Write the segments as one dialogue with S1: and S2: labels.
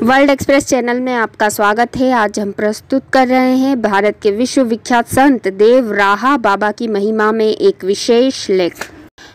S1: World express channel में आपका स्वागत है। आज हम प्रस्तुत कर रहे हैं भारत के विश्व विख्यात संत देव राहा बाबा की महिमा में एक विशेष लेख।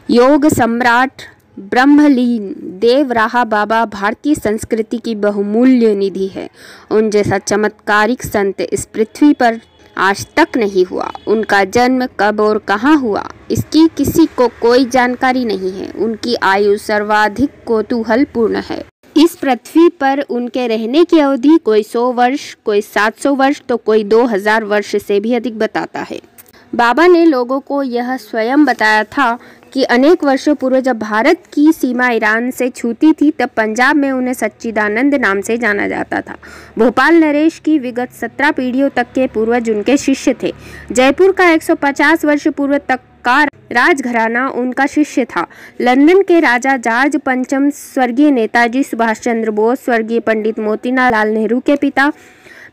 S1: योग सम्राट ब्रह्मलीन देव राहा बाबा भारतीय संस्कृति की बहुमूल्य निधि है। उन जैसा चमत्कारिक संत इस पृथ्वी पर आज तक नहीं हुआ। उनका जन्म कब और कहाँ हुआ, इसकी किसी को कोई जानकारी नहीं है। उनकी आयु सर्वाधिक कौतूहलपूर्ण है। इस पृथ्वी पर उनके रहने की अवधि कोई 100 वर्ष, कोई 700 वर्ष तो कोई 2000 वर्ष से भी अधिक बताता है। बाबा ने लोगों को यह स्वयं बताया था कि अनेक वर्षों पूर्व जब भारत की सीमा ईरान से छूती थी, तब पंजाब में उन्हें सच्चिदानंद नाम से जाना जाता था। भोपाल नरेश की विगत 17 पीढ़ियों तक के पूर्वज उनके शिष्य थे। जयपुर का 150 वर्ष पूर्व तक का राजघराना उनका शिष्य था। लंदन के राजा जॉर्ज पंचम, स्वर्गीय नेताजी सुभाष चंद्र बोस, स्वर्गीय पंडित मोतीलाल नेहरू के पिता,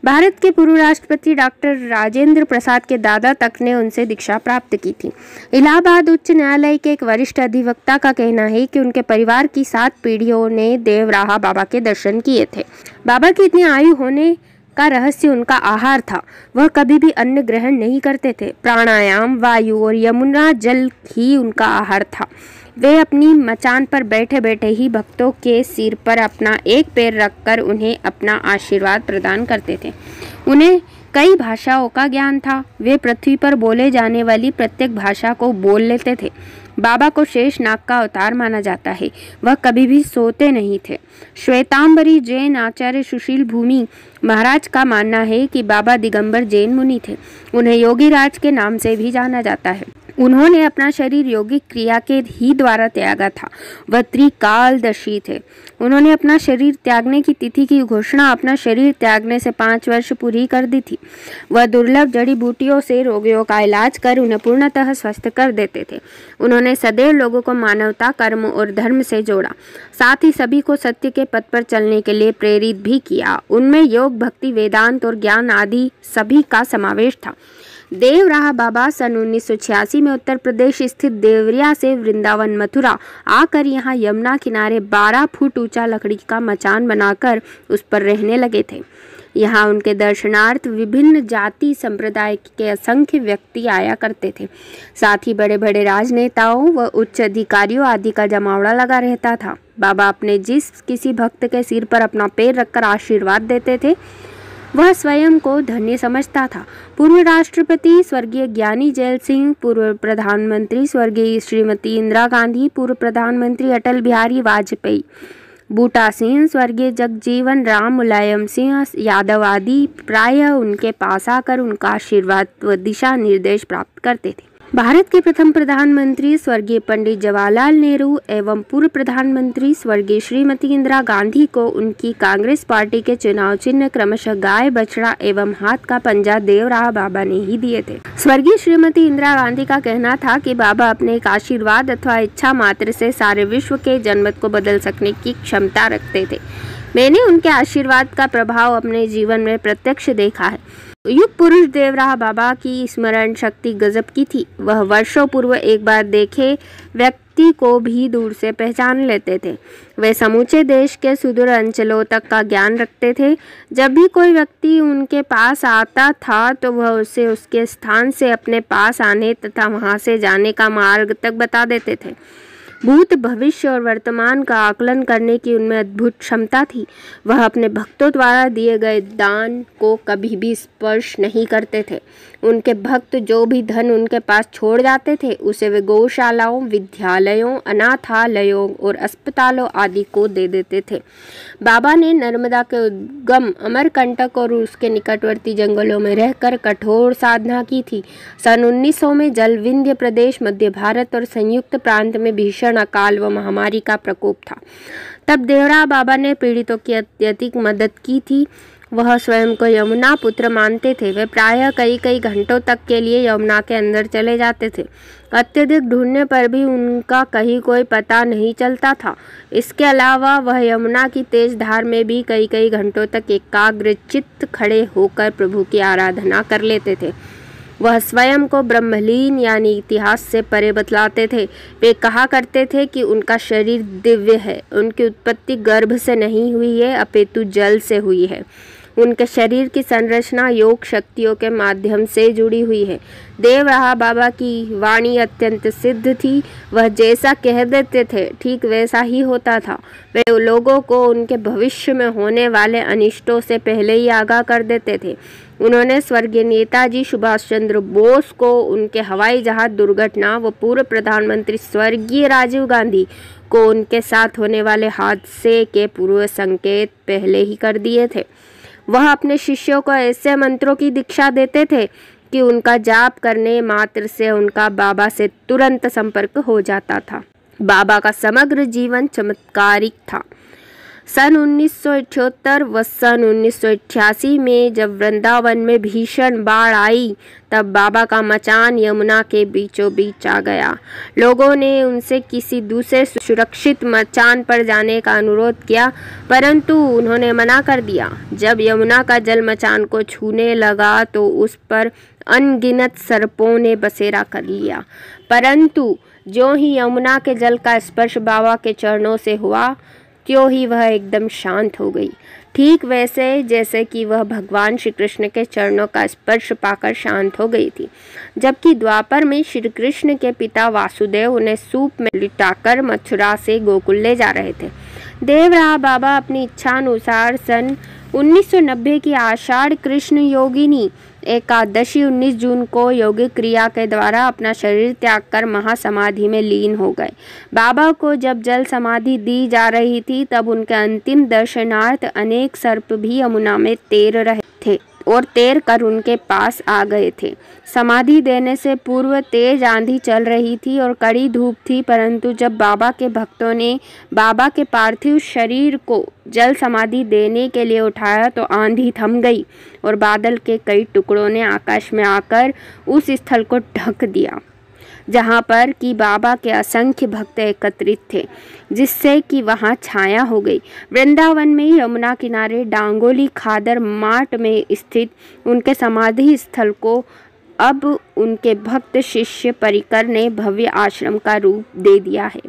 S1: भारत के पूर्व राष्ट्रपति डॉक्टर राजेंद्र प्रसाद के दादा तक ने उनसे दीक्षा प्राप्त की थी। इलाहाबाद उच्च न्यायालय के एक वरिष्ठ अधिवक्ता का कहना है कि उनके परिवार की 7 पीढ़ियों ने देव राहा बाबा के दर्शन किए थे। बाबा की इतनी आयु होने का रहस्य उनका आहार था। वह कभी भी अन्न ग्रहण नहीं करते थे। प्राणायाम, वायु और यमुना जल ही उनका आहार था। वे अपनी मचान पर बैठे बैठे ही भक्तों के सिर पर अपना एक पैर रखकर उन्हें अपना आशीर्वाद प्रदान करते थे। उन्हें कई भाषाओं का ज्ञान था। वे पृथ्वी पर बोले जाने वाली प्रत्येक भाषा को बोल लेते थे। बाबा को शेष नाग का अवतार माना जाता है। वह कभी भी सोते नहीं थे। श्वेतांबरी जैन आचार्य सुशील भूमि महाराज का मानना है कि बाबा दिगंबर जैन मुनि थे। उन्हें योगी राज के नाम से भी जाना जाता है। उन्होंने अपना शरीर योगिक क्रिया के ही द्वारा त्यागा था। वह त्रिकालदर्शी थे। उन्होंने अपना शरीर त्यागने की तिथि की घोषणा अपना शरीर त्यागने से 5 वर्ष पूरी कर दी थी। वह दुर्लभ जड़ी बूटियों से रोगियों का इलाज कर उन्हें पूर्णतः स्वस्थ कर देते थे। उन्होंने सदैव लोगों को मानवता, कर्म और धर्म से जोड़ा। साथ ही सभी को सत्य के पथ पर चलने के लिए प्रेरित भी किया। उनमें योग, भक्ति, वेदांत और ज्ञान आदि सभी का समावेश था। देव राहा बाबा सन 1986 में उत्तर प्रदेश स्थित देवरिया से वृंदावन मथुरा आकर यहाँ यमुना किनारे 12 फुट ऊंचा लकड़ी का मचान बनाकर उस पर रहने लगे थे। यहाँ उनके दर्शनार्थ विभिन्न जाति संप्रदाय के असंख्य व्यक्ति आया करते थे। साथ ही बड़े बड़े राजनेताओं व उच्च अधिकारियों आदि का जमावड़ा लगा रहता था। बाबा अपने जिस किसी भक्त के सिर पर अपना पैर रखकर आशीर्वाद देते थे, वह स्वयं को धन्य समझता था। पूर्व राष्ट्रपति स्वर्गीय ज्ञानी जैल सिंह, पूर्व प्रधानमंत्री स्वर्गीय श्रीमती इंदिरा गांधी, पूर्व प्रधानमंत्री अटल बिहारी वाजपेयी, बूटा सिंह, स्वर्गीय जगजीवन राम, मुलायम सिंह यादव आदि प्रायः उनके पास आकर उनका आशीर्वाद व दिशा निर्देश प्राप्त करते थे। भारत के प्रथम प्रधानमंत्री स्वर्गीय पंडित जवाहरलाल नेहरू एवं पूर्व प्रधानमंत्री स्वर्गीय श्रीमती इंदिरा गांधी को उनकी कांग्रेस पार्टी के चुनाव चिन्ह क्रमशः गाय, बछड़ा एवं हाथ का पंजा देव राहा बाबा ने ही दिए थे। स्वर्गीय श्रीमती इंदिरा गांधी का कहना था कि बाबा अपने एक आशीर्वाद अथवा इच्छा मात्र से सारे विश्व के जनमत को बदल सकने की क्षमता रखते थे। मैंने उनके आशीर्वाद का प्रभाव अपने जीवन में प्रत्यक्ष देखा है। युग पुरुष देव राहा बाबा की स्मरण शक्ति गजब की थी। वह वर्षों पूर्व एक बार देखे व्यक्ति को भी दूर से पहचान लेते थे। वे समूचे देश के सुदूर अंचलों तक का ज्ञान रखते थे। जब भी कोई व्यक्ति उनके पास आता था तो वह उसे उसके स्थान से अपने पास आने तथा वहां से जाने का मार्ग तक बता देते थे। भूत, भविष्य और वर्तमान का आकलन करने की उनमें अद्भुत क्षमता थी। वह अपने भक्तों द्वारा दिए गए दान को कभी भी स्पर्श नहीं करते थे। उनके भक्त जो भी धन उनके पास छोड़ जाते थे, उसे वे गौशालाओं, विद्यालयों, अनाथालयों और अस्पतालों आदि को दे देते थे। बाबा ने नर्मदा के उद्गम अमरकंटक और उसके निकटवर्ती जंगलों में रहकर कठोर साधना की थी। सन 1900 में जल विंध्य प्रदेश, मध्य भारत और संयुक्त प्रांत में भीषण अकाल व महामारी का प्रकोप था। तब देवराहा बाबा ने पीड़ितों की अत्यधिक मदद की थी। वह स्वयं को यमुना पुत्र मानते थे। वे प्रायः कई घंटों तक के लिए यमुना के अंदर चले जाते थे। अत्यधिक ढूंढने पर भी उनका कहीं कोई पता नहीं चलता था। इसके अलावा वह यमुना की तेज धार में भी कई घंटों तक एकाग्रचित्त खड़े होकर प्रभु की आराधना कर लेते थे। वह स्वयं को ब्रह्मलीन यानी इतिहास से परे बतलाते थे। वे कहा करते थे कि उनका शरीर दिव्य है, उनकी उत्पत्ति गर्भ से नहीं हुई है अपितु जल से हुई है। उनके शरीर की संरचना योग शक्तियों के माध्यम से जुड़ी हुई है। देव राहा बाबा की वाणी अत्यंत सिद्ध थी। वह जैसा कह देते थे ठीक वैसा ही होता था। वे लोगों को उनके भविष्य में होने वाले अनिष्टों से पहले ही आगाह कर देते थे। उन्होंने स्वर्गीय नेताजी सुभाष चंद्र बोस को उनके हवाई जहाज दुर्घटना व पूर्व प्रधानमंत्री स्वर्गीय राजीव गांधी को उनके साथ होने वाले हादसे के पूर्व संकेत पहले ही कर दिए थे। वह अपने शिष्यों को ऐसे मंत्रों की दीक्षा देते थे कि उनका जाप करने मात्र से उनका बाबा से तुरंत संपर्क हो जाता था। बाबा का समग्र जीवन चमत्कारिक था। सन 1978 व सन 1988 में जब वृंदावन में भीषण बाढ़ आई तब बाबा का मचान यमुना के बीचों बीच आ गया। लोगों ने उनसे किसी दूसरे सुरक्षित मचान पर जाने का अनुरोध किया, परंतु उन्होंने मना कर दिया। जब यमुना का जल मचान को छूने लगा तो उस पर अनगिनत सर्पों ने बसेरा कर लिया, परंतु जो ही यमुना के जल का स्पर्श बाबा के चरणों से हुआ त्यों ही वह एकदम शांत हो गई, ठीक वैसे जैसे कि वह भगवान श्री कृष्ण के चरणों का स्पर्श पाकर शांत हो गई थी। जबकि द्वापर में श्री कृष्ण के पिता वासुदेव उन्हें सूप में लिटाकर मथुरा से गोकुल ले जा रहे थे। देव राहा बाबा अपनी इच्छानुसार सन 1990 की आषाढ़ कृष्ण योगिनी एकादशी 19 जून को योगिक क्रिया के द्वारा अपना शरीर त्याग कर महासमाधि में लीन हो गए। बाबा को जब जल समाधि दी जा रही थी तब उनके अंतिम दर्शनार्थ अनेक सर्प भी यमुना में तैर रहे थे और तैर कर उनके पास आ गए थे। समाधि देने से पूर्व तेज आंधी चल रही थी और कड़ी धूप थी, परंतु जब बाबा के भक्तों ने बाबा के पार्थिव शरीर को जल समाधि देने के लिए उठाया तो आंधी थम गई और बादल के कई टुकड़ों ने आकाश में आकर उस स्थल को ढक दिया जहाँ पर कि बाबा के असंख्य भक्त एकत्रित थे, जिससे कि वहाँ छाया हो गई। वृंदावन में यमुना किनारे डांगोली खादर माट में स्थित उनके समाधि स्थल को अब उनके भक्त शिष्य परिकर ने भव्य आश्रम का रूप दे दिया है।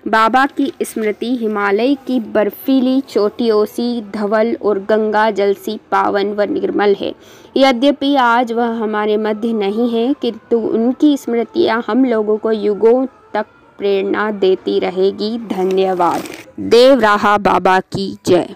S1: बाबा की स्मृति हिमालय की बर्फीली चोटियों सी धवल और गंगा जल सी पावन व निर्मल है। यद्यपि आज वह हमारे मध्य नहीं है, किंतु उनकी स्मृतियाँ हम लोगों को युगों तक प्रेरणा देती रहेगी। धन्यवाद। देव राहा बाबा की जय।